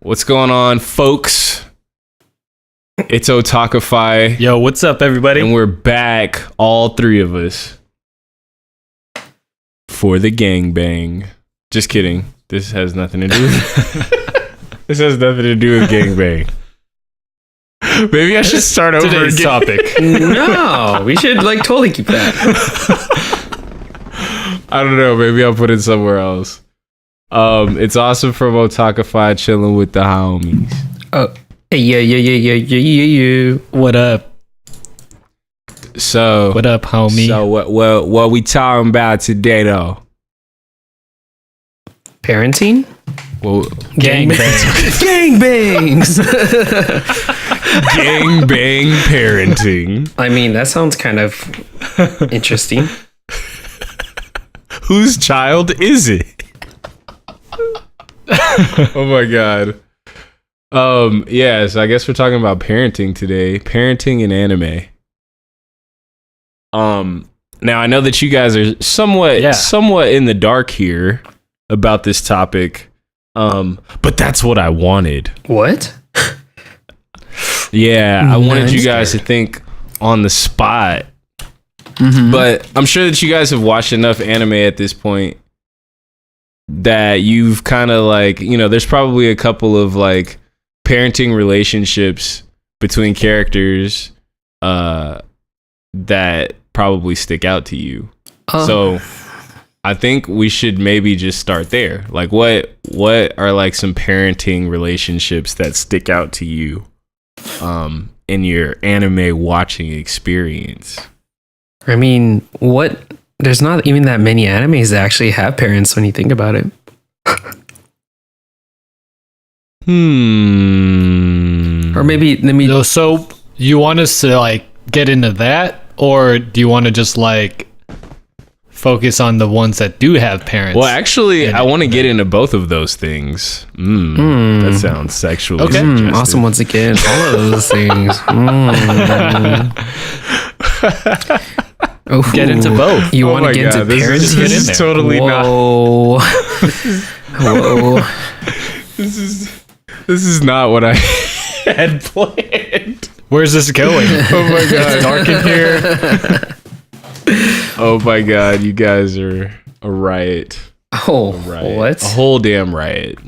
What's going on, folks? It's Otakify. Yo, what's up, everybody? And we're back, all three of us, for the gangbang. Just kidding. This has nothing to do with This has nothing to do with gangbang. Maybe I should start over today's again. topic. No, we should totally keep that. I don't know. Maybe I'll put it somewhere else. It's awesome from Otakify, chilling with the homies. Oh, hey, yeah. What up? So, What up, homie? So what we talking about today, though? Parenting? Well, Gangbangs. Gangbangs! gangbang parenting. I mean, that sounds kind of interesting. Whose child is it? Oh my god. Yeah, so I guess we're talking about parenting today. Parenting and anime. Now I know that you guys are somewhat in the dark here about this topic. But that's what I wanted. What? Yeah, I wanted you scared. guys to think on the spot. Mm-hmm. But I'm sure that you guys have watched enough anime at this point that you've kind of there's probably a couple of parenting relationships between characters that probably stick out to you. So I think we should maybe just start there. What are some parenting relationships that stick out to you in your anime watching experience? I mean, there's not even that many animes that actually have parents when you think about it. Or maybe, let me... So you want us to get into that, or do you want to just focus on the ones that do have parents? Well, actually, I want to get into both of those things. That sounds sexually suggestive. Awesome once again. All of those things. Get into both. You want to get into parenting? This is totally Whoa. Whoa. This is not what I had planned. Where's this going? Oh my god, It's dark in here. Oh my god, you guys are a riot. Oh, A riot. what? A whole damn riot.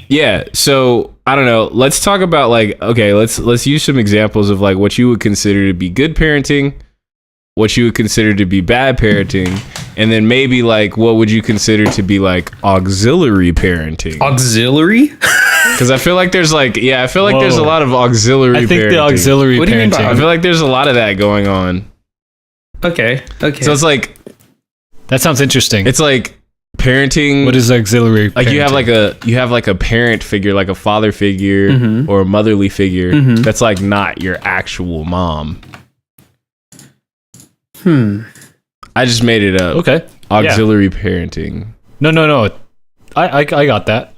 Yeah, so I don't know. Let's talk about let's use some examples of what you would consider to be good parenting, what you would consider to be bad parenting, and then maybe what would you consider to be auxiliary parenting? Auxiliary? Because I feel like there's there's a lot of auxiliary I think parenting. the auxiliary What do you mean by parenting. I feel like there's a lot of that going on. Okay. So it's That sounds interesting. it's parenting. What is auxiliary parenting? you have a parent figure, like a father figure or a motherly figure that's not your actual mom. I just made it up. Okay. Auxiliary parenting. No. I got that.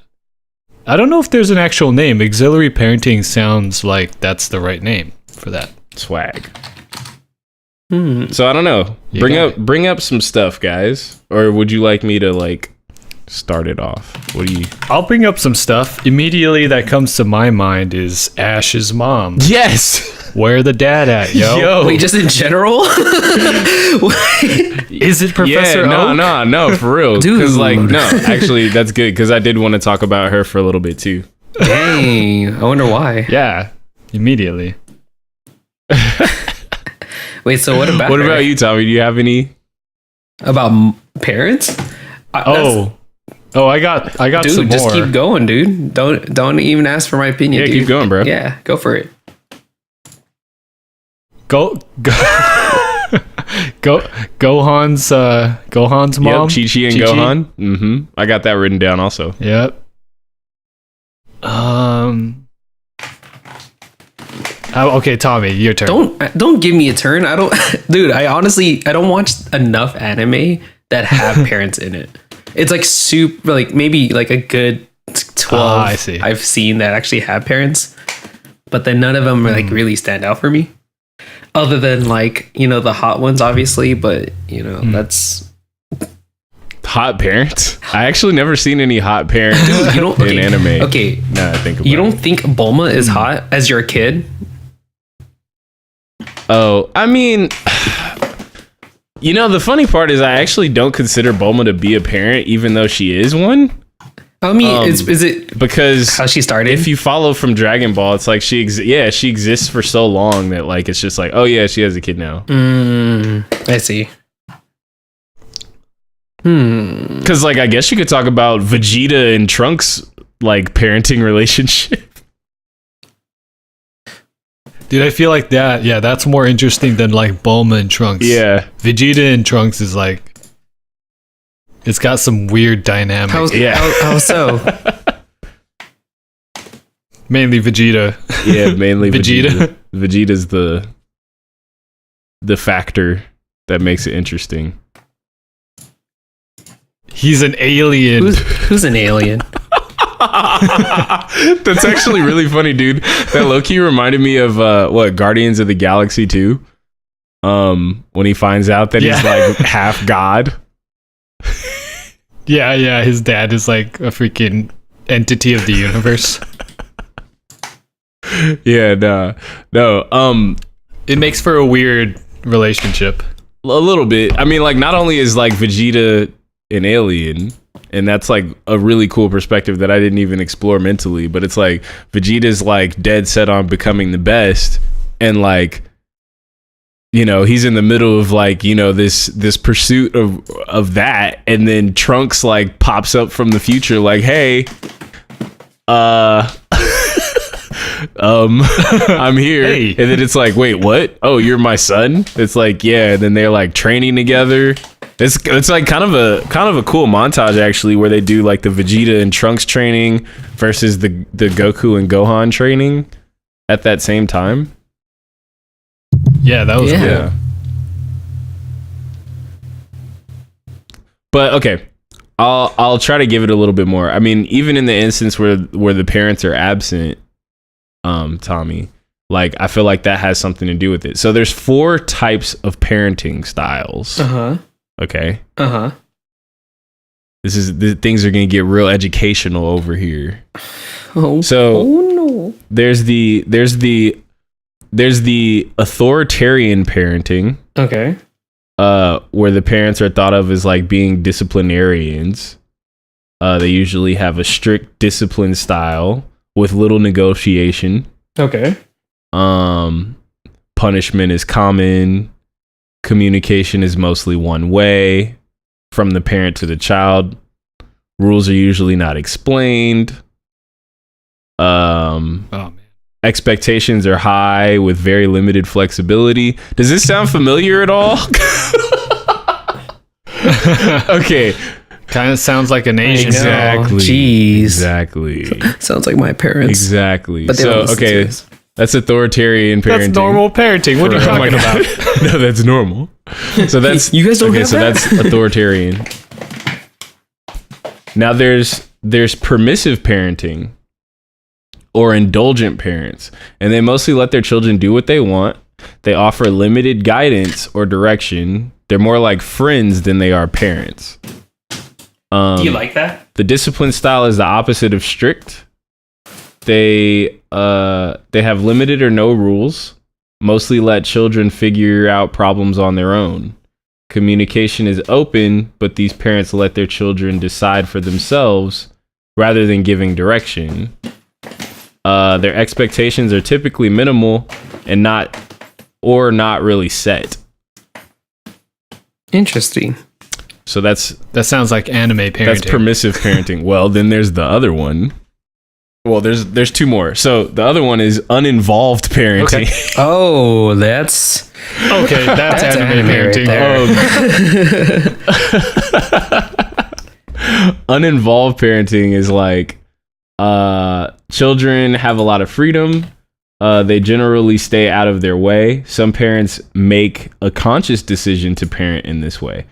I don't know if there's an actual name. Auxiliary parenting sounds like that's the right name for that. Swag. So I don't know. You Bring up some stuff, guys. Or would you like me to start it off? What do you? I'll bring up some stuff. Immediately that comes to my mind is Ash's mom. Yes. Where the dad at, yo? Wait, just in general? Is it Professor Oak? No, for real. Dude. Because no, actually, that's good because I did want to talk about her for a little bit too. Dang. I wonder why. Yeah, immediately. Wait, so what about What her? about you, Tommy? Do you have any? About parents? I got Dude, some just more. keep going, dude. Don't even ask for my opinion, Yeah, dude. keep going, bro. Yeah, go for it. Go Gohan's mom. Yep, Chi-Chi and Chi-Chi? Gohan. Mm-hmm. I got that written down also. Yep. Okay, Tommy, your turn. Don't give me a turn. I don't dude, I don't watch enough anime that have parents in it. It's super maybe a good 12 I see. I've seen that actually have parents. But then none of them really stand out for me. Other than the hot ones obviously, but that's Hot parent? I actually never seen any hot parents in anime. Okay. Nah, I think you don't think Bulma is hot as you're a kid? Oh, I mean, you know, the funny part is I actually don't consider Bulma to be a parent, even though she is one. I mean, is it because how she started? If you follow from Dragon Ball, it's like she exists for so long that like it's just like, oh yeah, she has a kid now. I see. Because like I guess you could talk about Vegeta and Trunks like parenting relationship. Dude, I feel like that's more interesting than like Bulma and Trunks. Yeah. Vegeta and Trunks is like, it's got some weird dynamics. How so? Mainly Vegeta. Yeah, mainly Vegeta. Vegeta's the factor that makes it interesting. He's an alien. Who's an alien? That's actually really funny, dude. That low-key reminded me of Guardians of the Galaxy 2. When he finds out that he's like half god. Yeah, his dad is like a freaking entity of the universe. Yeah, no. It makes for a weird relationship. A little bit. I mean, like, not only is like Vegeta an alien, and that's like a really cool perspective that I didn't even explore mentally, but it's like Vegeta's like dead set on becoming the best, and like, you know, he's in the middle of like, you know, this pursuit of that, and then Trunks like pops up from the future like, hey, I'm here. Hey. And then it's like, wait, what? Oh, you're my son? It's like, yeah. And then they're like training together. It's like kind of a cool montage actually, where they do like the Vegeta and Trunks training versus the Goku and Gohan training at that same time. Yeah, that was cool. But okay, I'll try to give it a little bit more. I mean, even in the instance where the parents are absent, Tommy, like I feel like that has something to do with it. So there's 4 types of parenting styles. Okay. Things are gonna get real educational over here. Oh no. There's the authoritarian parenting. Okay. Where the parents are thought of as like being disciplinarians. They usually have a strict discipline style with little negotiation. Okay. Punishment is common. Communication is mostly one way from the parent to the child. Rules are usually not explained. Oh man. Expectations are high with very limited flexibility. Does this sound familiar at all? Okay. Kind of sounds like an Asian. Exactly. Jeez. Exactly. Sounds like my parents. Exactly. But so, okay. That's authoritarian parenting. That's normal parenting. What are you talking about? No, that's normal. So that's you guys don't have so that's authoritarian. Now there's permissive parenting or indulgent parents, and they mostly let their children do what they want. They offer limited guidance or direction. They're more like friends than they are parents. Do you like that? The discipline style is the opposite of strict. They have limited or no rules, mostly let children figure out problems on their own. Communication is open, but these parents let their children decide for themselves rather than giving direction. Their expectations are typically minimal and not really set. Interesting. So that sounds like anime parenting. That's permissive parenting. Well, then there's the other one. Well, there's 2 more. So the other one is uninvolved parenting. Okay. Oh, that's okay. That's anime parenting. Uninvolved parenting is like children have a lot of freedom. They generally stay out of their way. Some parents make a conscious decision to parent in this way,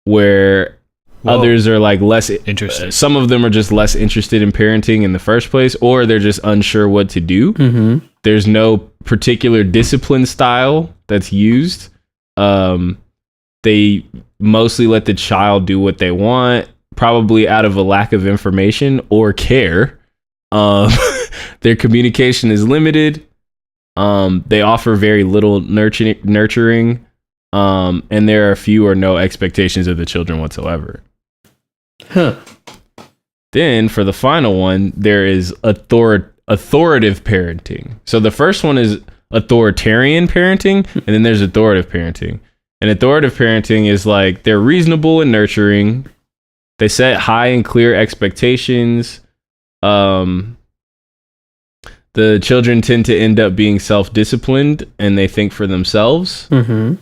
where others are like less interested. Some of them are just less interested in parenting in the first place, or they're just unsure what to do. Mm-hmm. There's no particular discipline style that's used. They mostly let the child do what they want, probably out of a lack of information or care. Their communication is limited. They offer very little nurturing, and there are few or no expectations of the children whatsoever. Huh. Then for the final one, there is authoritative parenting. So the first one is authoritarian parenting, and then there's authoritative parenting. And authoritative parenting is like they're reasonable and nurturing. They set high and clear expectations. The children tend to end up being self-disciplined and they think for themselves. Mm-hmm.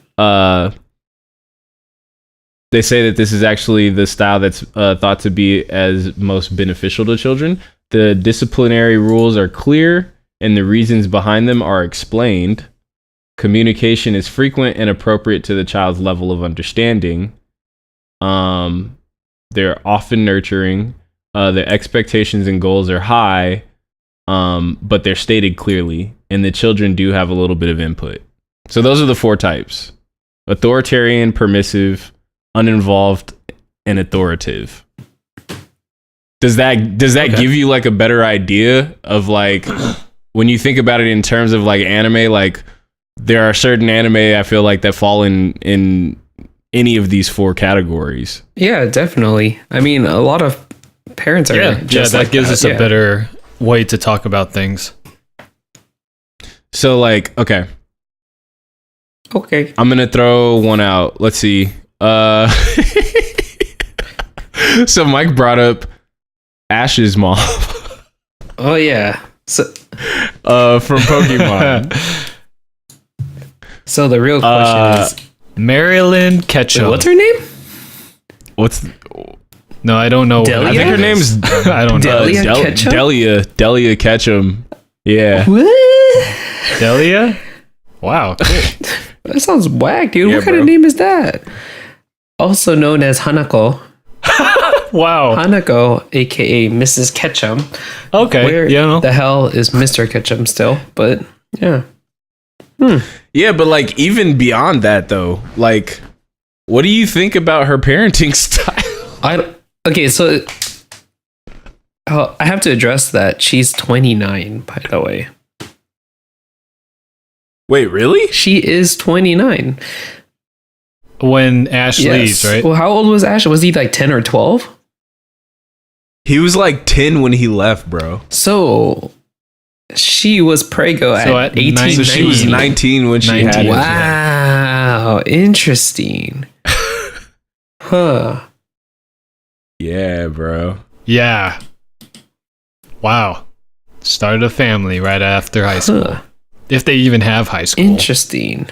They say that this is actually the style that's thought to be as most beneficial to children. The disciplinary rules are clear and the reasons behind them are explained. Communication is frequent and appropriate to the child's level of understanding. They're often nurturing. The expectations and goals are high, but they're stated clearly, and the children do have a little bit of input. So those are the 4 types: authoritarian, permissive, uninvolved, and authoritative. Does that give you like a better idea of like when you think about it in terms of like anime? Like there are certain anime I feel like that fall in any of these 4 categories. Yeah, definitely. I mean, a lot of parents are just that like gives that. us a better way to talk about things. So like, okay, Okay. I'm gonna throw one out. Let's see. So Mike brought up Ash's mom. Oh yeah. So from Pokemon. So the real question is, Marilyn Ketchum. wait, what's her name? No, I don't know. Delia? I think her name's I don't know. Delia Ketchum? Delia Ketchum. Yeah. What? Delia? Wow. Cool. That sounds whack, dude. Yeah, What kind bro. of name is that? Also known as Hanako. Wow. Hanako, aka Mrs. Ketchum. Okay. Where the hell is Mr. Ketchum still? But yeah. Yeah, but like even beyond that though, like what do you think about her parenting style? Okay, so I have to address that she's 29, by the way. Wait, really? She is 29. When Ash leaves, right? Well, how old was Ash? Was he like 10 or 12? He was like 10 when he left, bro. So she was prego at 18. So she was 19 when she had it. Wow, interesting. Huh. Yeah, bro. Yeah. Wow. Started a family right after high school. Huh. If they even have high school. Interesting.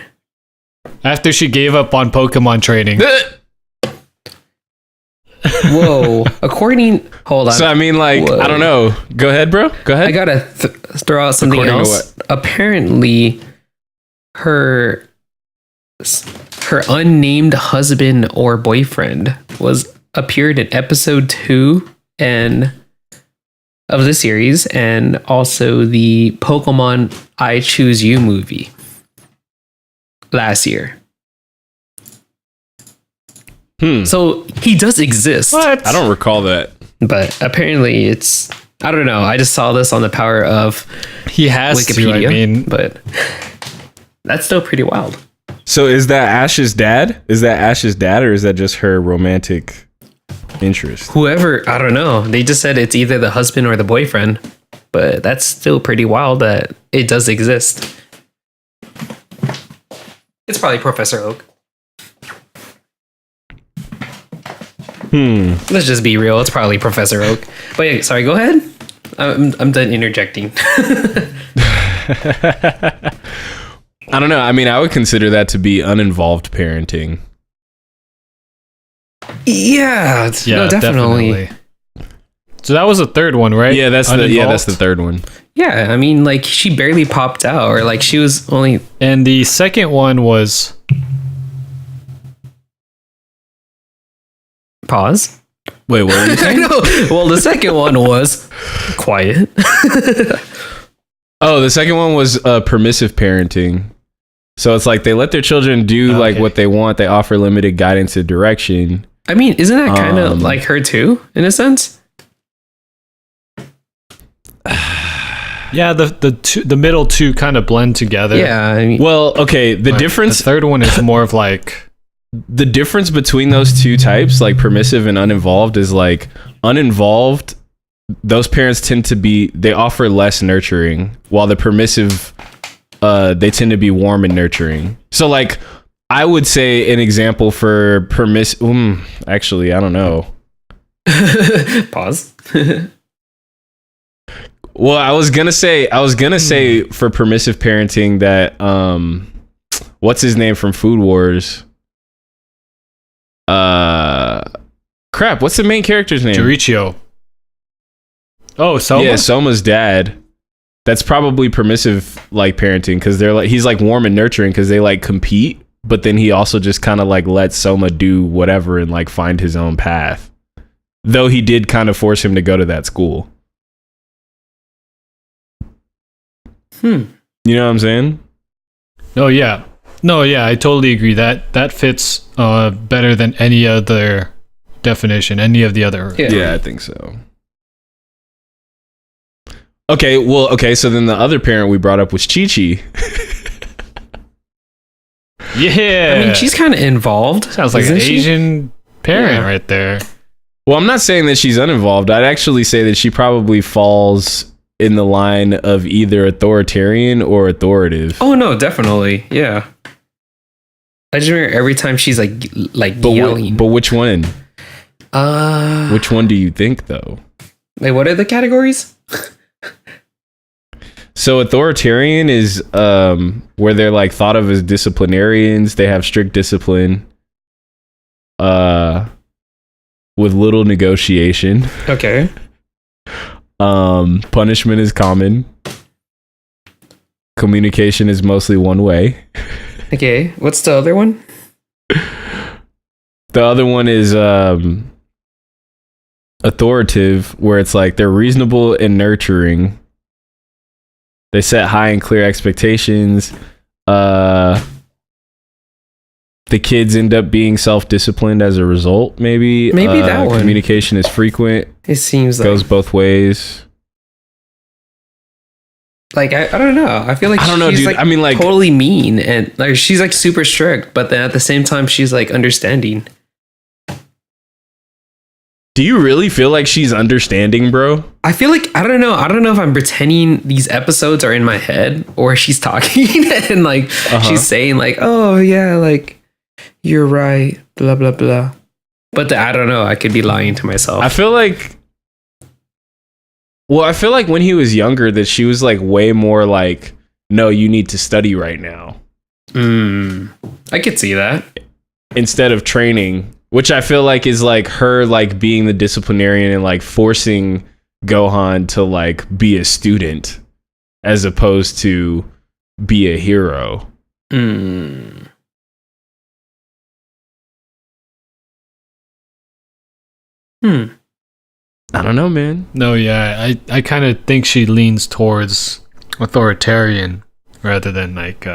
After she gave up on Pokemon training. Whoa. Hold on. So I mean, like, Whoa. I don't know. Go ahead, bro. Go ahead. I gotta throw out something According to else. Apparently, her unnamed husband or boyfriend appeared in episode 2 of the series, and also the Pokemon I Choose You movie last year. So he does exist. What? I don't recall that. But apparently it's, I don't know. I just saw this on the power of He has Wikipedia. to, I mean. But that's still pretty wild. So is that Ash's dad? Is that Ash's dad, or is that just her romantic interest? Whoever, I don't know. They just said it's either the husband or the boyfriend. But that's still pretty wild that it does exist. It's probably Professor Oak. Let's just be real. It's probably Professor Oak. But yeah, sorry, go ahead. I'm done interjecting. I don't know. I mean, I would consider that to be uninvolved parenting. Yeah, no, definitely. So that was the third one, right? Yeah, that's the third one. Yeah, I mean, like, she barely popped out, or like she was only. And the second one was Pause. Wait, what were you I saying? know. Well, the second one was quiet. Oh, the second one was permissive parenting. So it's like they let their children do like what they want. They offer limited guidance and direction. I mean, isn't that kind of like her too, in a sense? Yeah, the middle two kind of blend together. Yeah. I mean, Well, okay. The difference. The third one is more of like The difference between those two types, like permissive and uninvolved, is like uninvolved. Those parents tend to be. They offer less nurturing, while the permissive, they tend to be warm and nurturing. So like, I would say an example for actually, I don't know. Pause. Well, I was gonna say for permissive parenting that what's his name from Food Wars? Crap, what's the main character's name? Jericho. Oh, Soma? Yeah, Soma's dad. That's probably permissive like parenting because they're like he's like warm and nurturing because they like compete, but then he also just kind of like lets Soma do whatever and like find his own path. Though he did kind of force him to go to that school. You know what I'm saying? Oh yeah. No, yeah, I totally agree. That fits better than any other definition, any of the other. Yeah, I think so. Okay, so then the other parent we brought up was Chi-Chi. Yeah. I mean, she's kind of involved. Sounds like an Asian parent right there. Well, I'm not saying that she's uninvolved. I'd actually say that she probably falls in the line of either authoritarian or authoritative. Oh no, definitely. Yeah. I just remember every time she's like yelling. But which one? Which one do you think though? Like, what are the categories? So authoritarian is where they're like thought of as disciplinarians. They have strict discipline with little negotiation. Okay. Punishment is common. Communication is mostly one way. Okay. What's the other one? The other one is authoritative, where it's like they're reasonable and nurturing. They set high and clear expectations. The kids end up being self-disciplined as a result, maybe. Maybe that one. Communication is frequent. It seems goes both ways. Like, I don't know. I feel like she's dude. like, I mean, like, totally mean, and like she's like super strict, but then at the same time she's like understanding. Do you really feel like she's understanding, bro? I feel like I don't know if I'm pretending these episodes are in my head or she's talking and like she's saying like, oh yeah, like you're right, blah blah blah. But I don't know. I could be lying to myself. I feel like when he was younger that she was like way more like, no, you need to study right now. I could see that. Instead of training, which I feel like is like her like being the disciplinarian and like forcing Gohan to like be a student as opposed to be a hero. I don't know, man. No, yeah, I kind of think she leans towards authoritarian rather than like,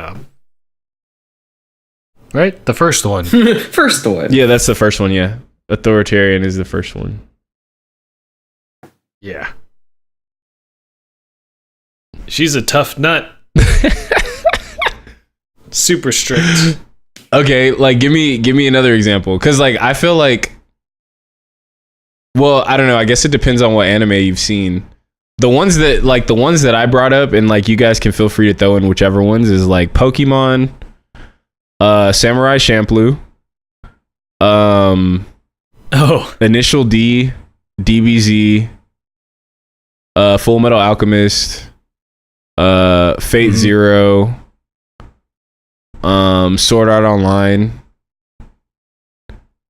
right? The first one. First one. Yeah, that's the first one, yeah. Authoritarian is the first one. Yeah. She's a tough nut. Super strict. Okay, like give me another example. Cause like I feel like, well, I don't know. I guess it depends on what anime you've seen. The ones that I brought up, and like you guys can feel free to throw in whichever ones, is like Pokemon, Samurai Champloo, Initial D, DBZ, fullmetal Alchemist, Fate Zero, Sword Art Online,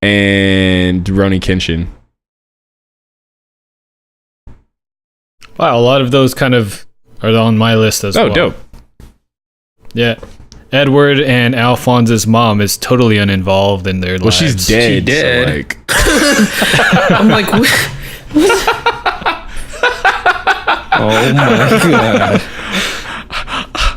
and Rurouni Kenshin. Wow, a lot of those kind of are on my list as well. Oh, dope. Yeah. Edward and Alphonse's mom is totally uninvolved in their lives. Well, she's dead. She did. So like... I'm like, what? Oh my god.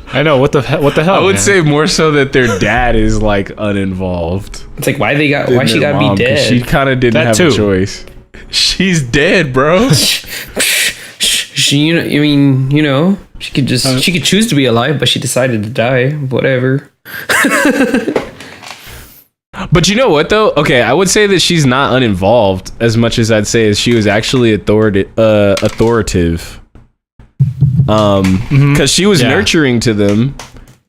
I know, what the hell? I would man? say more so that their dad is like uninvolved. It's like why she gotta be dead. She kind of didn't That have too. a choice. She's dead, bro. She, she could just she could choose to be alive, but she decided to die. Whatever. But you know what though? Okay, I would say that she's not uninvolved as much as I'd say she was actually authoritative. Because she was nurturing to them,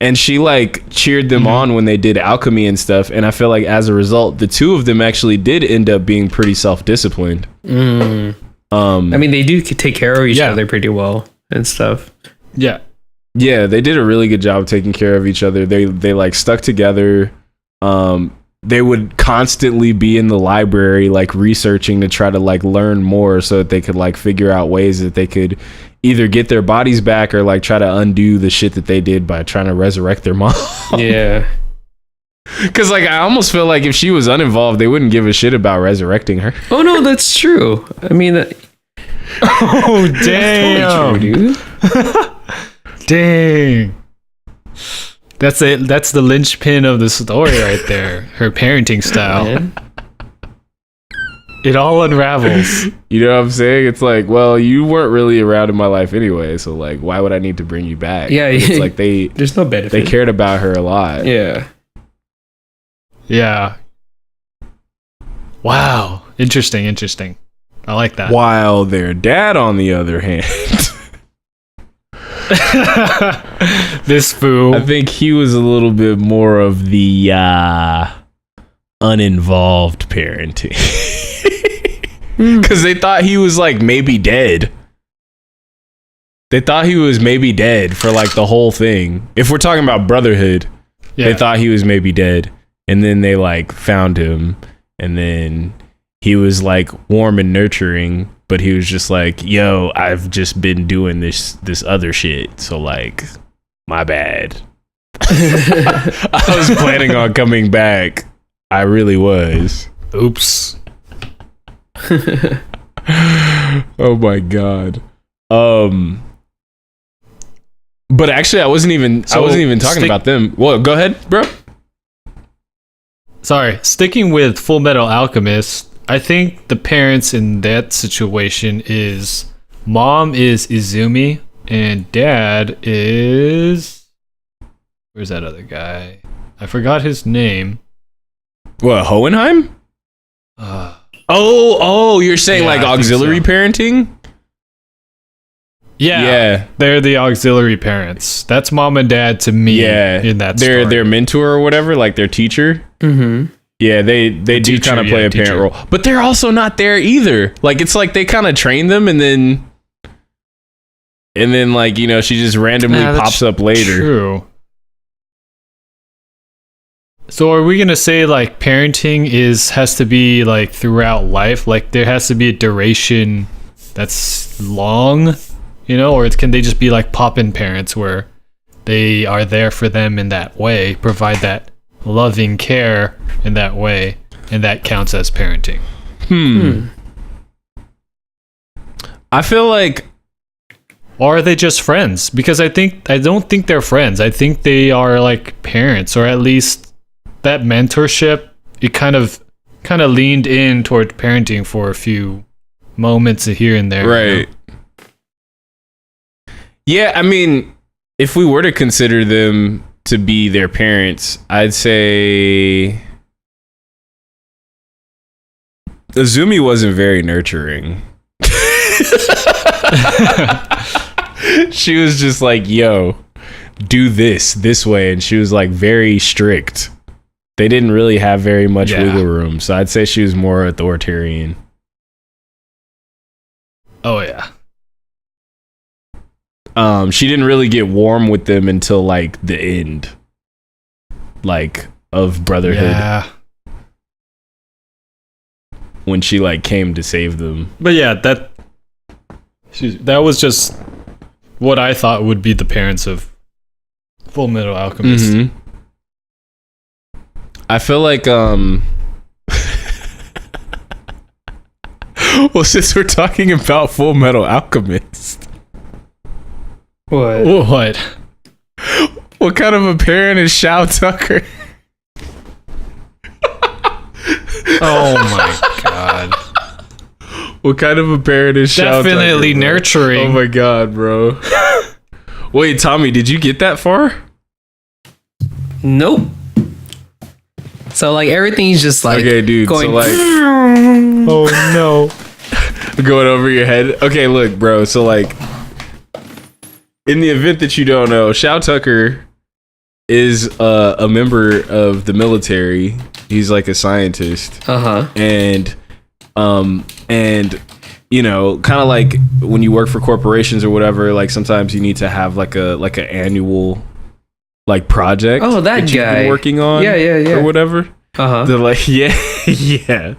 and she like cheered them on when they did alchemy and stuff. And I feel like as a result, the two of them actually did end up being pretty self-disciplined. I mean, they do take care of each other pretty well and stuff. Yeah. Yeah, they did a really good job taking care of each other. They like stuck together. They would constantly be in the library like researching to try to like learn more so that they could like figure out ways that they could either get their bodies back or like try to undo the shit that they did by trying to resurrect their mom. Yeah. Because like I almost feel like if she was uninvolved, they wouldn't give a shit about resurrecting her. Oh no, that's true. I mean, Oh damn, totally true, dude. Dang. That's it. That's the linchpin of the story right there. Her parenting style. Man. It all unravels. You know what I'm saying? It's like, well, you weren't really around in my life anyway, so like, why would I need to bring you back? Yeah, But it's like there's no benefit. they cared about her a lot. Yeah. Yeah. Wow. Interesting. I like that. While their dad, on the other hand, This fool. I think he was a little bit more of the uninvolved parenting. Because they thought he was like maybe dead. They thought he was maybe dead for like the whole thing. If we're talking about brotherhood, they thought he was maybe dead. And then they like found him. And then he was like warm and nurturing. But he was just like, yo, I've just been doing this other shit. So like, my bad. I was planning on coming back. I really was. Oops. Oh my god. But actually I wasn't even talking about them. Well, go ahead, bro. Sorry. Sticking with Fullmetal Alchemist, I think the parents in that situation is mom is Izumi and dad is, where's that other guy? I forgot his name. What, Hohenheim? Oh, you're saying Yeah, like I think auxiliary so. parenting? Yeah. They're the auxiliary parents. That's mom and dad to me. Yeah. In that their story. their mentor or whatever, like their teacher. Mm-hmm. Yeah, they do teacher, kind of play a parent teacher. role. But they're also not there either. Like it's like they kind of train them and then like, you know, she just randomly That's pops up later. True. So are we gonna say like parenting has to be like throughout life? Like there has to be a duration that's long, you know, or can they just be like pop-in parents where they are there for them in that way, provide that loving care in that way, and that counts as parenting? I feel like, Or are they just friends? Because I don't think they're friends. I think they are like parents, or at least that mentorship, it kind of leaned in toward parenting for a few moments here and there. right. You know? Yeah, I mean, if we were to consider them to be their parents, I'd say Azumi wasn't very nurturing. She was just like, yo, do this way. And she was like very strict. They didn't really have very much wiggle room. So I'd say she was more authoritarian. Oh yeah. She didn't really get warm with them until like the end, like of brotherhood, Yeah. when she like came to save them. But yeah, that was just what I thought would be the parents of Fullmetal Alchemist. Mm-hmm. I feel like well, since we're talking about Fullmetal Alchemist, What? What? What kind of a parent is Shao Tucker? Oh my god. What kind of a parent is Shao Tucker? Definitely nurturing. Oh my god, bro. Wait, Tommy, did you get that far? Nope. So like everything's just like Okay, dude. going. So like, Oh no. going over your head. Okay, look, bro. So like, in the event that you don't know, Shao Tucker is a member of the military. He's like a scientist. And you know, kind of like when you work for corporations or whatever, like sometimes you need to have like an annual like project. Oh, that you've guy been working on. Yeah. Or whatever. They're like, yeah.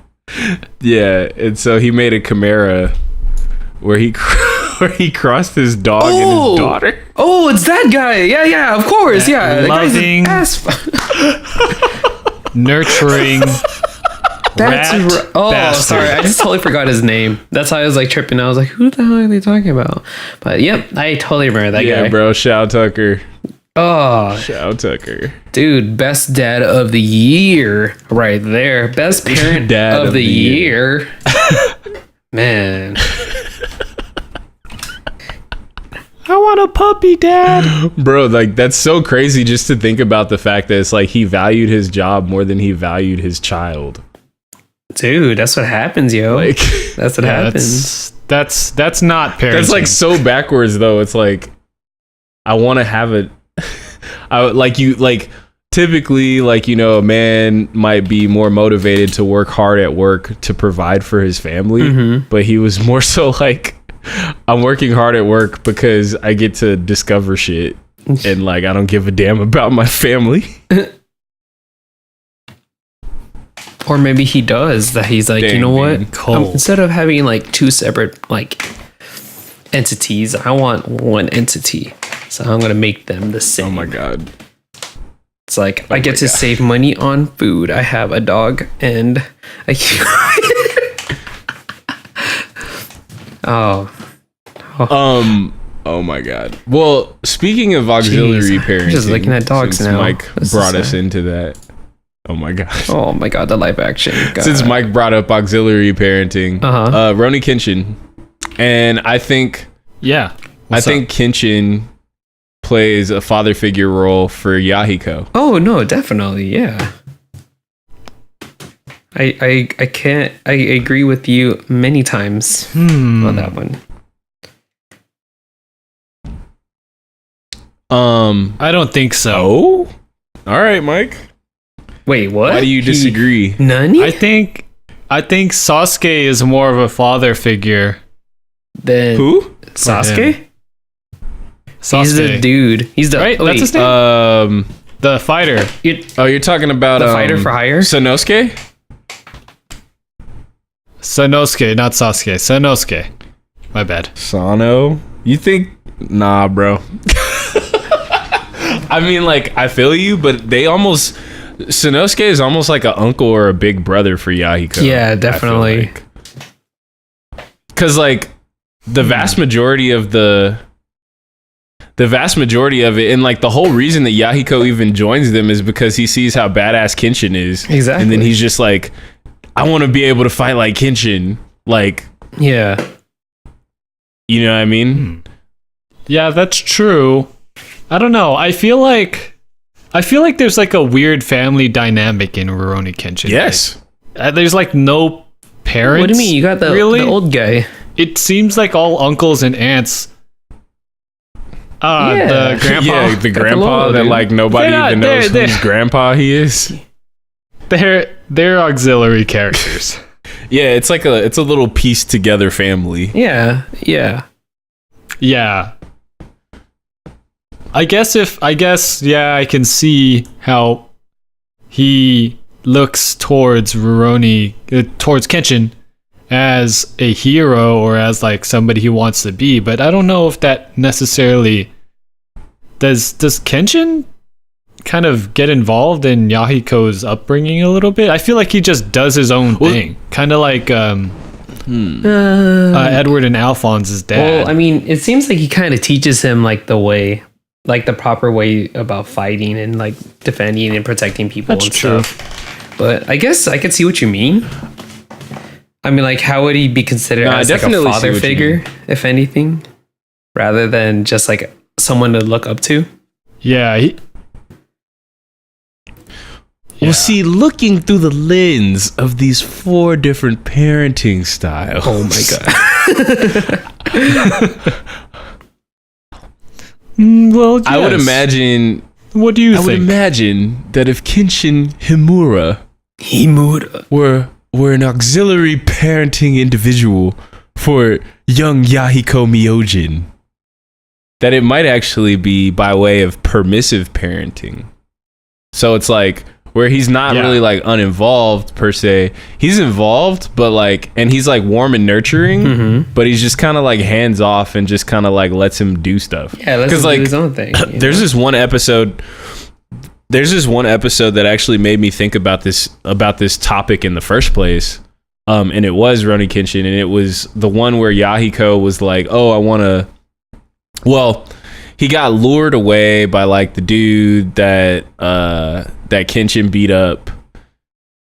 And so he made a Chimera where he crossed his dog and his daughter. Oh, it's that guy. Yeah, of course. Yeah. Loving, nurturing. Bastard. Sorry, I just totally forgot his name. That's how I was like tripping. I was like, who the hell are they talking about? But yep, I totally remember that guy. Yeah, bro, Shao Tucker. Oh, Shao Tucker. Dude, best dad of the year right there. Best parent Dad of the year. Man. I want a puppy, Dad. Bro, like that's so crazy just to think about the fact that it's like he valued his job more than he valued his child. Dude, that's what happens, yo. Like that's what happens. That's not parenting. That's like so backwards though. It's like I want to have it. Typically, like, you know, a man might be more motivated to work hard at work to provide for his family, but he was more so like, I'm working hard at work because I get to discover shit and like I don't give a damn about my family. Or maybe he does that. He's like, Dang, you know what? Cold. Instead of having like two separate like entities, I want one entity. So I'm gonna make them the same. Oh my god. It's like I get to save money on food. I have a dog and a Oh my god. Well, speaking of auxiliary parenting, I'm just looking at dogs since now. Mike brought us into that. Oh my god. Oh my god, the live action. God. Since Mike brought up auxiliary parenting, Roni Kenshin, and I think Kenshin plays a father figure role for Yahiko. Oh no, definitely, yeah. I agree with you many times on that one. I don't think so. Oh? All right, Mike. Wait, what? Why do you disagree? Nani? I think Sasuke is more of a father figure. Than who? Sasuke? Sasuke. He's the dude. He's the right. That's his name. The fighter. You're talking about the fighter for hire? Sanosuke? Sanosuke, not Sasuke. Sanosuke. My bad. Sano? You think? Nah, bro. I mean, like, I feel you, but Sanosuke is almost like an uncle or a big brother for Yahiko. Yeah, definitely. Because, like, the vast majority of it, and like the whole reason that Yahiko even joins them is because he sees how badass Kenshin is. Exactly. And then he's just like, I want to be able to fight like Kenshin. Like, yeah. You know what I mean? Yeah, that's true. I don't know. I feel like there's like a weird family dynamic in Rurouni Kenshin. Yes. Like, there's like no parents. What do you mean? You got the old guy. It seems like all uncles and aunts. Yeah. The grandpa. Yeah, the grandpa that like nobody even knows whose grandpa he is. They're auxiliary characters. Yeah, it's like it's a little pieced together family. Yeah. I guess I can see how he looks towards towards Kenshin as a hero or as like somebody he wants to be, but I don't know if that necessarily does Kenshin kind of get involved in Yahiko's upbringing a little bit? I feel like he just does his own thing, kind of like Edward and Alphonse's dad. Well, I mean, it seems like he kind of teaches him like the way, like the proper way about fighting and like defending and protecting people and stuff. But I guess I could see what you mean. I mean, like, how would he be considered as like a father figure, if anything, rather than just like someone to look up to? Yeah. Well, see, looking through the lens of these 4 different parenting styles. Oh my god. Well, yes. I would imagine. What do you think? I would imagine that if Kenshin Himura were an auxiliary parenting individual for young Yahiko Myojin, that it might actually be by way of permissive parenting. So it's like where he's not really like uninvolved per se. He's involved, but like, and he's like warm and nurturing, but he's just kind of like hands off and just kind of like lets him do stuff. Yeah, lets him do his own thing. There's this one episode that actually made me think about this topic in the first place. And it was Rurouni Kenshin, and it was the one where Yahiko was like, "Oh, I want to." Well, he got lured away by like the dude that Kenshin beat up.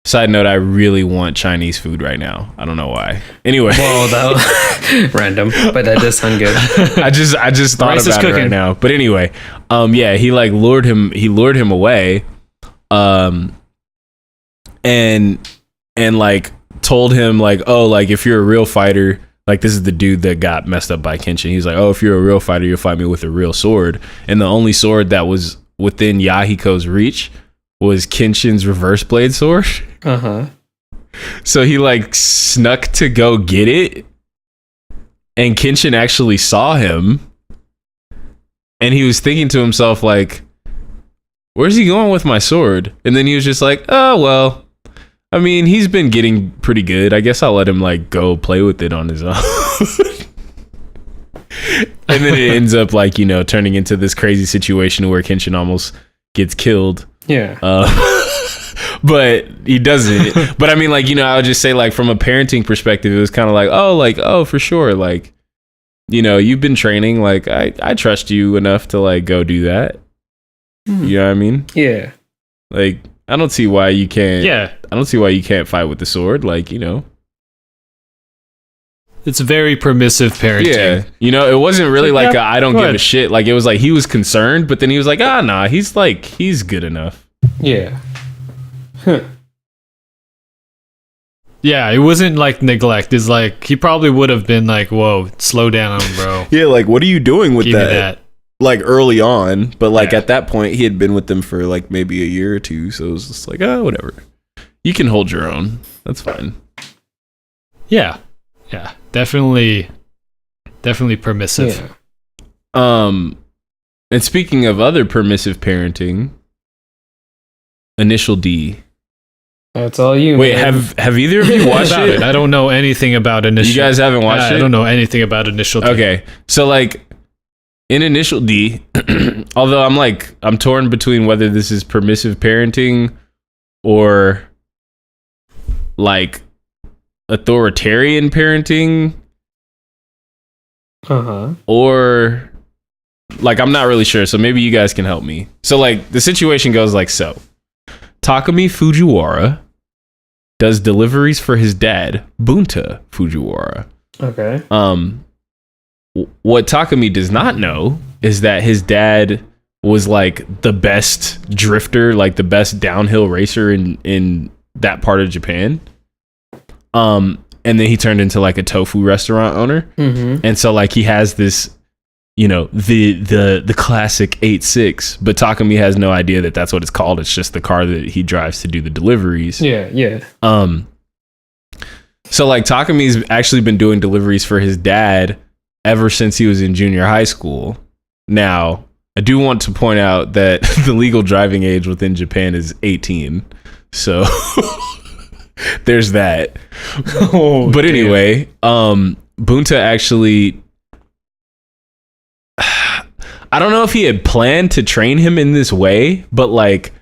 Side note: I really want Chinese food right now. I don't know why. Anyway, well, that was random, but that does sound good. I just thought about it right now. But anyway, yeah, he like lured him away, and like told him like, oh, like if you're a real fighter, like this is the dude that got messed up by Kenshin. He's like, oh, if you're a real fighter, you'll fight me with a real sword. And the only sword that was within Yahiko's reach was Kenshin's reverse blade sword. So he like snuck to go get it, and Kenshin actually saw him, and he was thinking to himself like, where's he going with my sword? And then he was just like, oh well, I mean, he's been getting pretty good. I guess I'll let him like go play with it on his own. And then it ends up like, you know, turning into this crazy situation where Kenshin almost gets killed. Yeah. But he doesn't. But I mean, like, you know, I would just say like from a parenting perspective, it was kind of like, oh, for sure. Like, you know, you've been training. Like, I trust you enough to like go do that. You know what I mean? Yeah. Like, I don't see why you can't. Yeah. I don't see why you can't fight with the sword. Like, you know. It's very permissive parenting. Yeah. You know, it wasn't really like I don't give a shit. Like, it was like he was concerned, but then he was like, nah, he's good enough. Yeah. Yeah, it wasn't like neglect. It's like he probably would have been like, whoa, slow down, bro. Yeah, like, what are you doing with Give me that? Like early on, but like at that point he had been with them for like maybe a year or two, so it was just like, whatever, you can hold your own, that's fine. Yeah definitely permissive. And speaking of other permissive parenting, Initial D. That's all you. Wait, man. have either of you watched it? I don't know anything about Initial. You guys haven't watched it? I don't know anything about Initial D. Okay, so like in Initial D, although I'm torn between whether this is permissive parenting or like authoritarian parenting, or like I'm not really sure. So maybe you guys can help me. So like the situation goes like so: Takumi Fujiwara does deliveries for his dad, Bunta Fujiwara. Okay. What Takumi does not know is that his dad was like the best drifter, like the best downhill racer in that part of Japan. And then he turned into like a tofu restaurant owner. And so like he has this, you know, the classic 8.6, but Takumi has no idea that that's what it's called. It's just the car that he drives to do the deliveries. Yeah. So like Takumi's actually been doing deliveries for his dad ever since he was in junior high school. Now, I do want to point out that the legal driving age within Japan is 18. So there's that. But anyway, Bunta actually, I don't know if he had planned to train him in this way, but like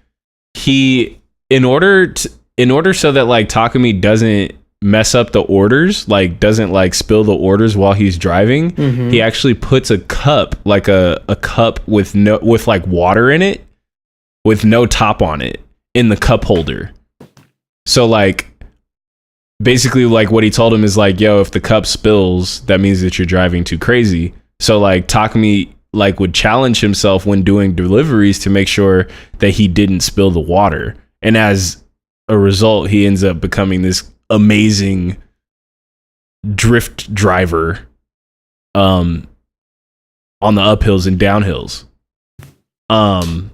he, in order so that like Takumi doesn't mess up the orders, like doesn't like spill the orders while he's driving, he actually puts a cup, like a cup with like water in it with no top on it in the cup holder. So like basically like what he told him is like, yo, if the cup spills, that means that you're driving too crazy. So like Takumi like would challenge himself when doing deliveries to make sure that he didn't spill the water. And as a result, he ends up becoming this amazing drift driver on the uphills and downhills. And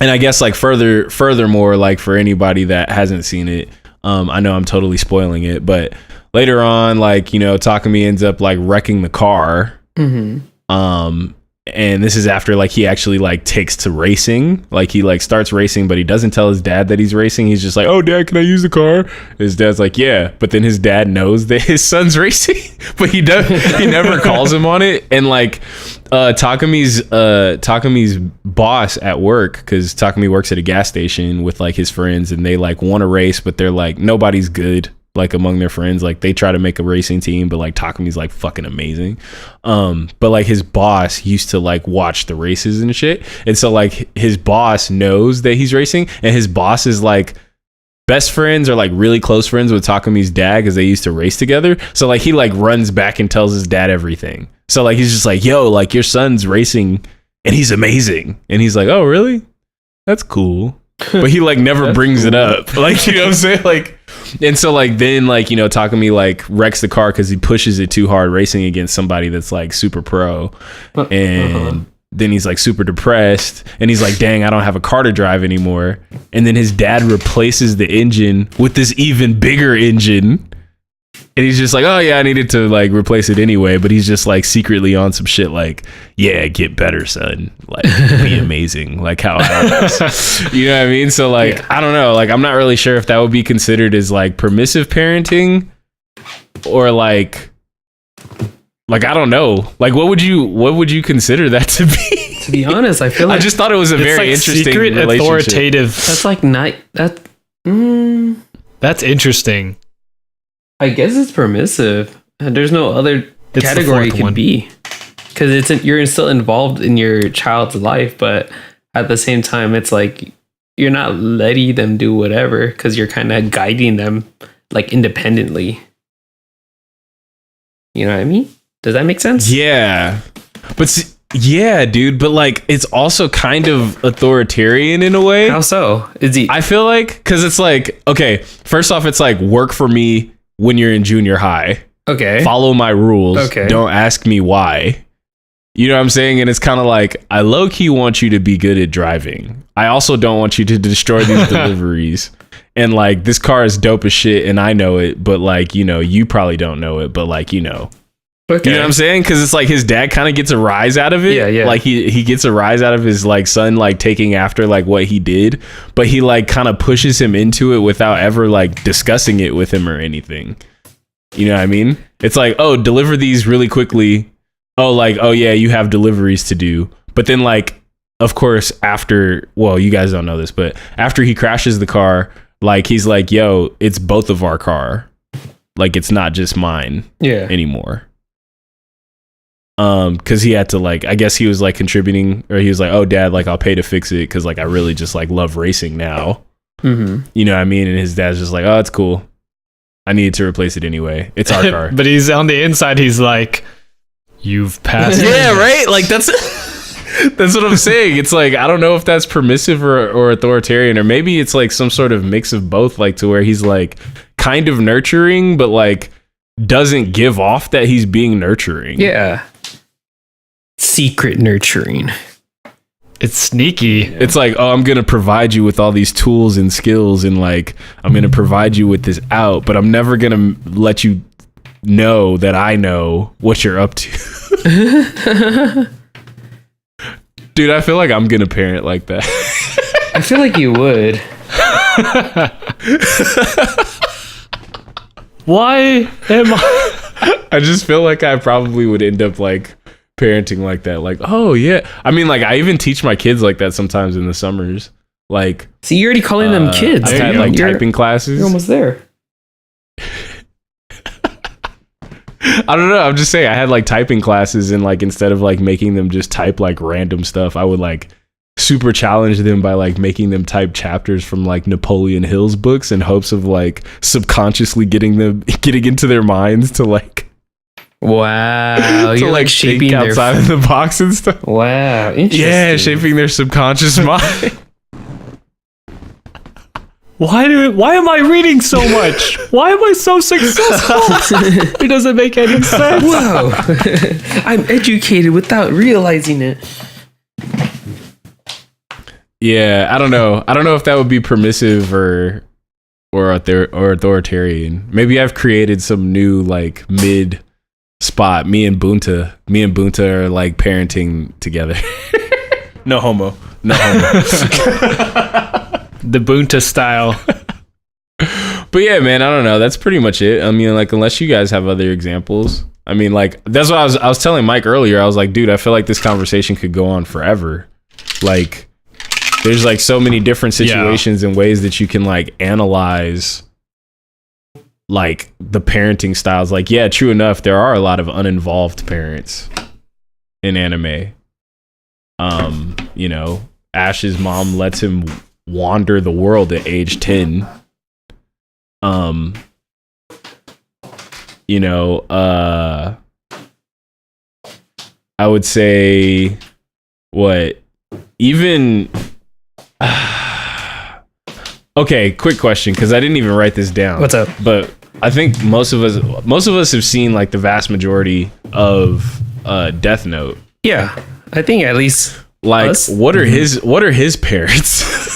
I guess like furthermore, like for anybody that hasn't seen it, I know I'm totally spoiling it, but later on, like, you know, Takumi ends up like wrecking the car. And this is after like he actually like takes to racing. Like he like starts racing, but he doesn't tell his dad that he's racing. He's just like, oh, Dad, can I use the car? His dad's like, yeah. But then his dad knows that his son's racing, but he never calls him on it. And like Takumi's boss at work, because Takumi works at a gas station with like his friends, and they like want to race, but they're like, nobody's good. Like among their friends, like they try to make a racing team, but like Takumi's like fucking amazing. But like his boss used to like watch the races and shit. And so like his boss knows that he's racing, and his boss is like best friends or like really close friends with Takumi's dad because they used to race together. So like he like runs back and tells his dad everything. So like he's just like, yo, like your son's racing and he's amazing. And he's like, oh, really? That's cool. But he like never brings it up. Like, you know what I'm saying? Like, and so like then like, you know, Takumi like wrecks the car because he pushes it too hard racing against somebody that's like super pro. And then he's like super depressed, and he's like, dang, I don't have a car to drive anymore. And then his dad replaces the engine with this even bigger engine. And he's just like, oh yeah, I needed to like replace it anyway. But he's just like secretly on some shit like, yeah, get better, son. Like, be amazing. Like how I was. You know what I mean? So like, yeah. I don't know. Like, I'm not really sure if that would be considered as like permissive parenting or like I don't know. Like, what would you consider that to be? To be honest, I feel like I just thought it was a very like interesting secret relationship. Authoritative. That's like not that. That's interesting. I guess it's permissive. There's no other category it could be, because you're still involved in your child's life, but at the same time, it's like you're not letting them do whatever because you're kind of guiding them like independently. You know what I mean? Does that make sense? Yeah, but yeah, dude. But like, it's also kind of authoritarian in a way. How so? Is he? I feel like because it's like, okay, first off, it's like work for me when you're in junior high. Okay. Follow my rules. Okay. Don't ask me why. You know what I'm saying? And it's kind of like, I low-key want you to be good at driving. I also don't want you to destroy these deliveries. And like, this car is dope as shit and I know it, but like, you know, you probably don't know it, but like, you know. Okay. You know what I'm saying? Because it's like his dad kind of gets a rise out of it. Yeah, yeah. Like he gets a rise out of his like son like taking after like what he did, but he like kind of pushes him into it without ever like discussing it with him or anything. You know what I mean? It's like, oh, deliver these really quickly. Oh, like, oh yeah, you have deliveries to do. But then like, of course, after, well, you guys don't know this, but after he crashes the car, like he's like, yo, it's both of our car. Like it's not just mine anymore. Because he had to like, I guess he was like contributing, or he was like, oh dad, like I'll pay to fix it because like I really just like love racing now. You know what I mean? And his dad's just like, oh, it's cool, I needed to replace it anyway, it's our car. But he's on the inside, he's like, you've passed. Yeah, right, like that's what I'm saying. It's like, I don't know if that's permissive or authoritarian, or maybe it's like some sort of mix of both, like to where he's like kind of nurturing but like doesn't give off that he's being nurturing. Yeah, secret nurturing. It's sneaky. It's like, oh, I'm gonna provide you with all these tools and skills, and like I'm gonna provide you with this out, but I'm never gonna let you know that I know what you're up to. Dude, I feel like I'm gonna parent like that. I feel like you would. Why am I just feel like I probably would end up like parenting like that. Like, oh yeah, I mean, like I even teach my kids like that sometimes in the summers. Like, see, you're already calling them kids. I've had like typing classes. You're almost there. I don't know. I'm just saying I had like typing classes, and like instead of like making them just type like random stuff, I would like super challenge them by like making them type chapters from like Napoleon Hill's books in hopes of like subconsciously getting into their minds to like you're like shaping think outside of the box and stuff. Wow, interesting. Yeah, shaping their subconscious mind. Why am I reading so much? Why am I so successful? It doesn't make any sense. Whoa. I'm educated without realizing it. Yeah, I don't know. I don't know if that would be permissive or authoritarian. Maybe I've created some new like mid spot. Me and Bunta are like parenting together. No homo. The Bunta style. But yeah, man, I don't know. That's pretty much it. I mean, like, unless you guys have other examples. I mean, like, that's what I was telling Mike earlier. I was like, dude, I feel like this conversation could go on forever. Like, there's like so many different situations and ways that you can like analyze like the parenting styles. Like, yeah, true enough, there are a lot of uninvolved parents in anime. You know, Ash's mom lets him wander the world at age 10. You know, I would say what even okay, quick question, because I didn't even write this down. What's up? But I think most of us have seen like the vast majority of Death Note. Yeah, I think at least like us? what are his parents?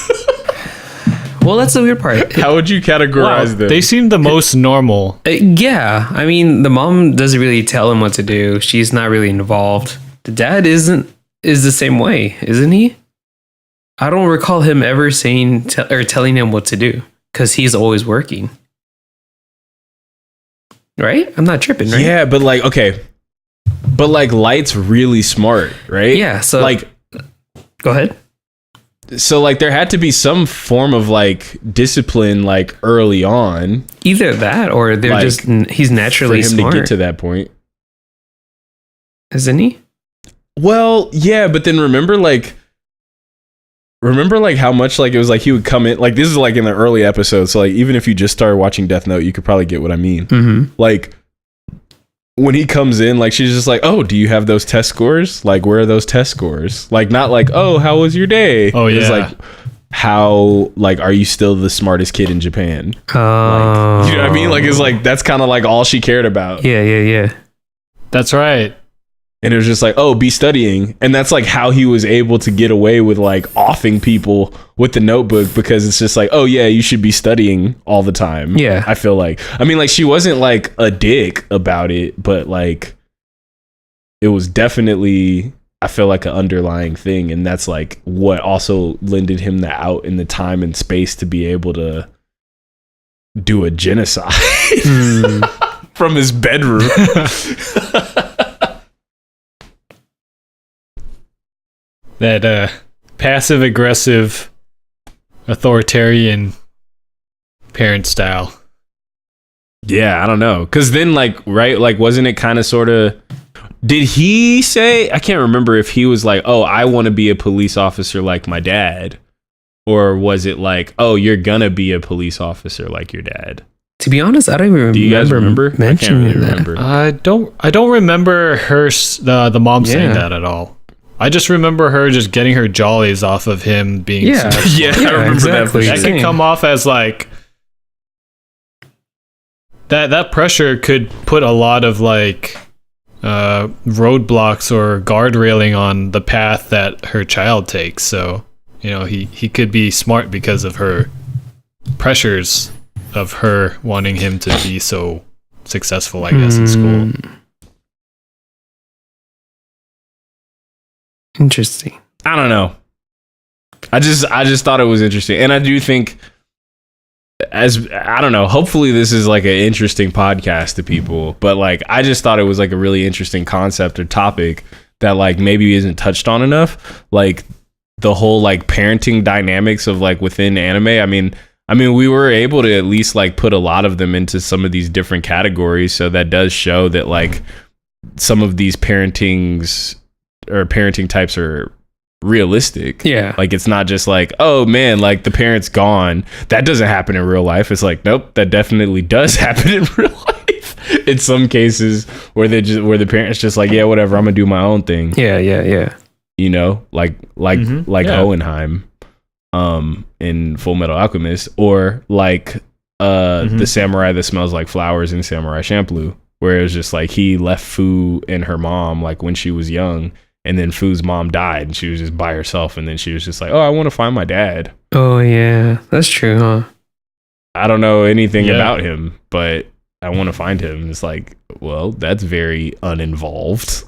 Well, that's the weird part. How would you categorize them? They seem the most normal. Yeah, I mean, the mom doesn't really tell him what to do. She's not really involved. The dad is the same way, isn't he? I don't recall him ever saying or telling him what to do because he's always working. Right? I'm not tripping, right? Yeah, but like, okay. But like Light's really smart, right? Yeah, so like go ahead. So like there had to be some form of like discipline like early on. Either that or they're like, just he's naturally for him smart. to get to that point. Isn't he? Well, yeah, but then remember how much like it was like he would come in like this is like in the early episodes, so like even if you just started watching Death Note, you could probably get what I mean. Mm-hmm. Like when he comes in, like she's just like, oh, do you have those test scores? Like where are those test scores? Like not like, oh, how was your day? Oh yeah. It's like how like are you still the smartest kid in Japan? Oh, like, you know what I mean? Like it's like that's kind of like all she cared about. Yeah. That's right. And it was just like, oh, be studying. And that's like how he was able to get away with like offing people with the notebook, because it's just like, oh yeah, you should be studying all the time. Yeah. I feel like, I mean, like she wasn't like a dick about it, but like it was definitely, I feel like an underlying thing. And that's like what also lended him the out in the time and space to be able to do a genocide from his bedroom. That passive aggressive authoritarian parent style. Yeah, I don't know. Cause then like, right, like wasn't it kind of sort of, did he say, I can't remember if he was like, oh, I want to be a police officer like my dad, or was it like, oh, you're gonna be a police officer like your dad? To be honest, I don't even remember. Do you guys remember? Mentioning I can't really that. remember. I don't remember her the mom saying that at all. I just remember her just getting her jollies off of him being so smart. Yeah, I remember exactly. that. That could come off as like that pressure could put a lot of like roadblocks or guard railing on the path that her child takes. So, you know, he could be smart because of her pressures of her wanting him to be so successful, I guess, in school. Interesting. I don't know. I just thought it was interesting. And I do think I don't know, hopefully this is like an interesting podcast to people, but like I just thought it was like a really interesting concept or topic that like maybe isn't touched on enough. Like the whole like parenting dynamics of like within anime. I mean, I mean, we were able to at least like put a lot of them into some of these different categories. So that does show that like some of these parenting types are realistic. Yeah. Like it's not just like, oh man, like the parent's gone. That doesn't happen in real life. It's like, nope, that definitely does happen in real life. In some cases where the parent's just like, yeah, whatever, I'm gonna do my own thing. Yeah. You know, like Hohenheim in Fullmetal Alchemist, or like the samurai that smells like flowers in Samurai Champloo, where it was just like he left Fu and her mom like when she was young, and then Fu's mom died and she was just by herself, and then she was just like, oh, I want to find my dad. Oh yeah, that's true, huh? I don't know anything about him, but I want to find him. It's like, well, that's very uninvolved.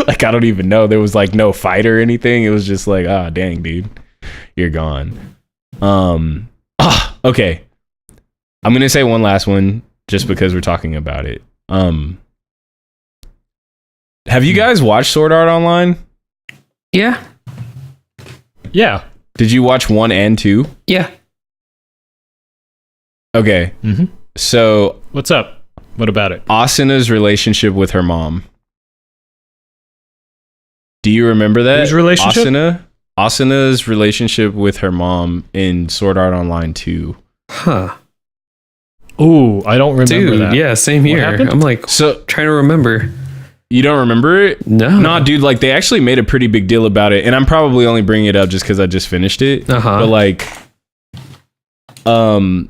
Like I don't even know, there was like no fight or anything. It was just like, dang dude, you're gone. Okay, I'm gonna say one last one just because we're talking about it. Have you guys watched Sword Art Online? Yeah. Did you watch 1 and 2? Yeah. Okay. So what's up? What about it? Asuna's relationship with her mom. Do you remember that? Whose relationship? Asuna's relationship with her mom in Sword Art Online 2. Huh. Ooh, I don't remember that. Yeah, same here. I'm like trying to remember. You don't remember it? No. Nah, dude, like they actually made a pretty big deal about it, and I'm probably only bringing it up just because I just finished it. But like, so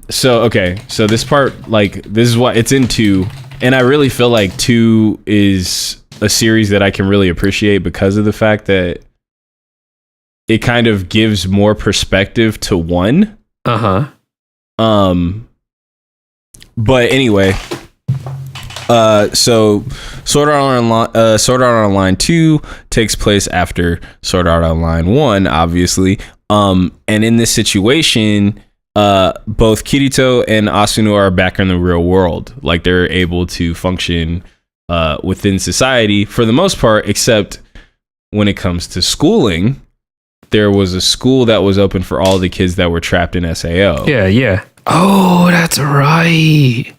this part, like, this is what it's in 2, and I really feel like 2 is a series that I can really appreciate because of the fact that it kind of gives more perspective to 1. But anyway, so Sword Art Online 2 takes place after Sword Art Online 1, obviously. And in this situation, both Kirito and Asuna are back in the real world. Like they're able to function within society for the most part, except when it comes to schooling. There was a school that was open for all the kids that were trapped in SAO. Yeah. Oh, that's right.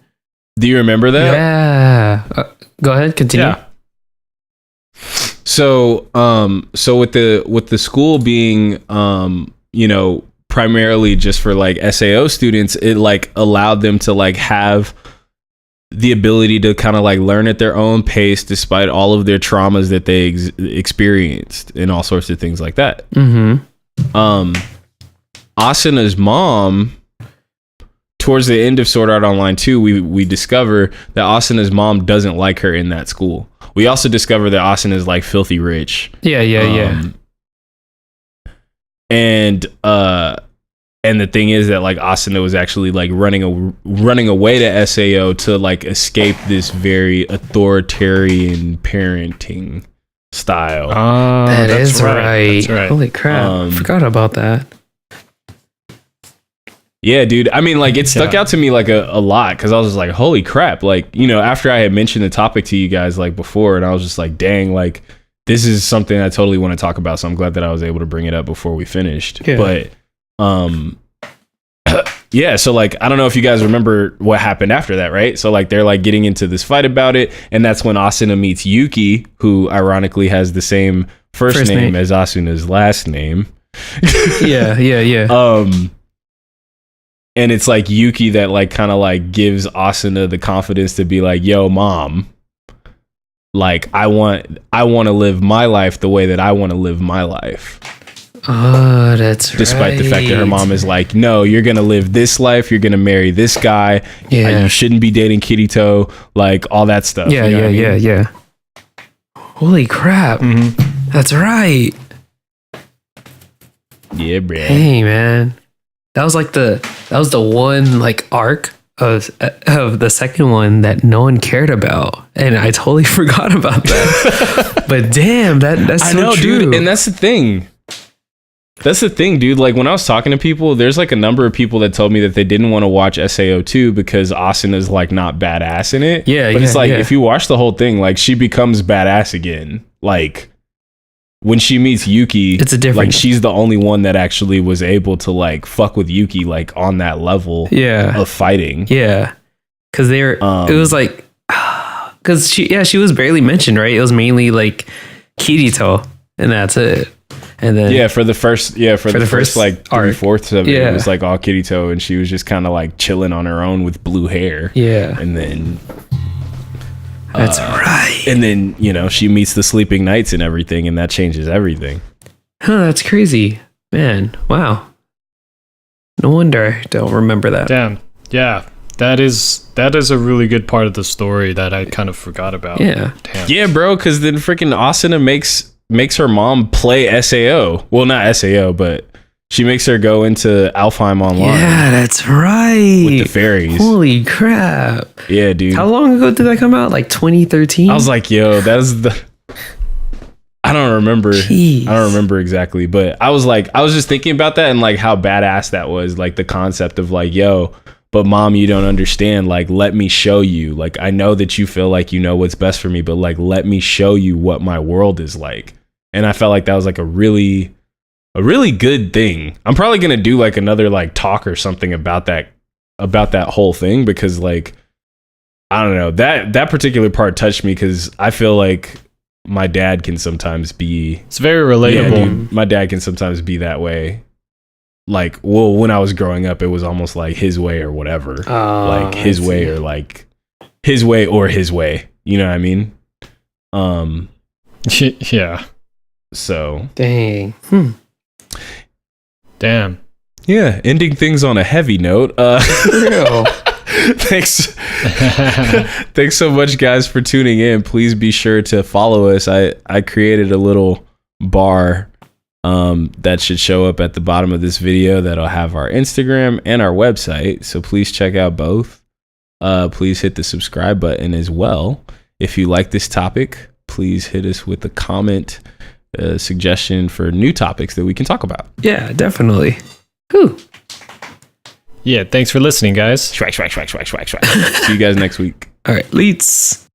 Do you remember that? Yeah. Go ahead, continue. Yeah. So with the school being primarily just for like SAO students, it like allowed them to like have the ability to kind of like learn at their own pace despite all of their traumas that they experienced and all sorts of things like that. Asuna's mom, towards the end of Sword Art Online 2, we discover that Asuna's mom doesn't like her in that school. We also discover that Asuna is like filthy rich. Yeah. And the thing is that like Asuna was actually like running away to SAO to like escape this very authoritarian parenting style. That's right. Holy crap. I forgot about that. Yeah, dude. I mean, like, it stuck out to me, like, a lot, because I was just like, holy crap. Like, you know, after I had mentioned the topic to you guys, like, before, and I was just like, dang, like, this is something I totally want to talk about, so I'm glad that I was able to bring it up before we finished. Yeah. But, yeah, so, like, I don't know if you guys remember what happened after that, right? So, like, they're, like, getting into this fight about it, and that's when Asuna meets Yuki, who, ironically, has the same first name as Asuna's last name. Yeah. And it's like Yuki that like kind of like gives Asuna the confidence to be like, yo, mom, like I want to live my life the way that I want to live my life. Oh, that's right. Despite the fact that her mom is like, no, you're going to live this life. You're going to marry this guy. Yeah. You shouldn't be dating Kirito, like all that stuff. Yeah, yeah. Holy crap. That's right. Yeah, bro. Hey, man. That was the one like arc of the second one that no one cared about, and I totally forgot about that. But damn, that's I so know, true. dude, and that's the thing. That's the thing, dude. Like when I was talking to people, there's like a number of people that told me that they didn't want to watch SAO 2 because Asuna's like not badass in it. Yeah, but it's like yeah. if you watch the whole thing, like she becomes badass again. Like when she meets Yuki, it's a different. Like she's the only one that actually was able to like fuck with Yuki like on that level. Of fighting. Yeah, because they're. It was like, because she was barely mentioned, right? It was mainly like Kirito, and that's it. And then for the first like 3/4 of it, it was like all Kirito, and she was just kind of like chilling on her own with blue hair. Yeah, and then. That's right. And then, you know, she meets the Sleeping Knights and everything, and that changes everything. Huh, that's crazy. Man, wow. No wonder I don't remember that. Damn. Yeah. That is a really good part of the story that I kind of forgot about. Yeah. Damn. Yeah, bro, because then freaking Asuna makes her mom play SAO. Well, not SAO, but she makes her go into Alfheim Online. Yeah, that's right. With the fairies. Holy crap. Yeah, dude. How long ago did that come out? Like 2013? I was like, yo, I don't remember. Jeez. I don't remember exactly, but I was just thinking about that and like how badass that was. Like the concept of like, yo, but mom, you don't understand. Like, let me show you. Like, I know that you feel like you know what's best for me, but like, let me show you what my world is like. And I felt like that was like a really good thing. I'm probably going to do like another like talk or something about that whole thing, because like, I don't know, that particular part touched me because I feel like my dad can sometimes be, it's very relatable. Yeah, dude, my dad can sometimes be that way. Like, well, when I was growing up, it was almost like his way or whatever. Like his way or like his way or his way. You know what I mean? Yeah. So. Dang. Damn. Yeah, ending things on a heavy note. Real. Thanks so much, guys, for tuning in. Please be sure to follow us. I created a little bar that should show up at the bottom of this video that'll have our Instagram and our website, so please check out both. Please hit the subscribe button as well. If you like this topic, please hit us with a comment suggestion for new topics that we can talk about. Yeah, definitely. Whew. Yeah, thanks for listening, guys. Swag. See you guys next week. All right, leets.